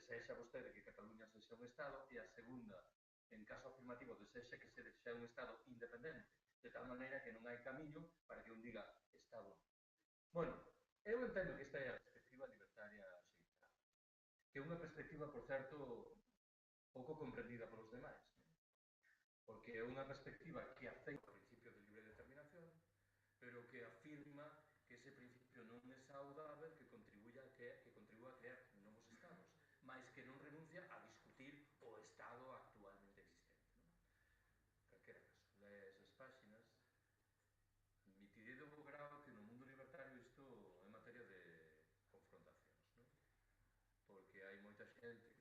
desexa vostede que Cataluña sexa un Estado, e a segunda, en caso afirmativo, desexa que sexa un Estado independente, de tal maneira que non hai camiño para que un diga Estado. Bueno, eu entendo que esta é a perspectiva libertaria xeitoral, que é unha perspectiva, por certo, pouco comprendida polos demais, porque é unha perspectiva que aceita o principio de libre determinación, pero que afirma que ese principio non é saudável, que contribúa a crear novos estados, máis que non renuncia a discutir o estado actualmente existente. Calquera caso, lees as páxinas, mitidez do grau que no mundo libertario isto é materia de confrontacións, porque hai moita xente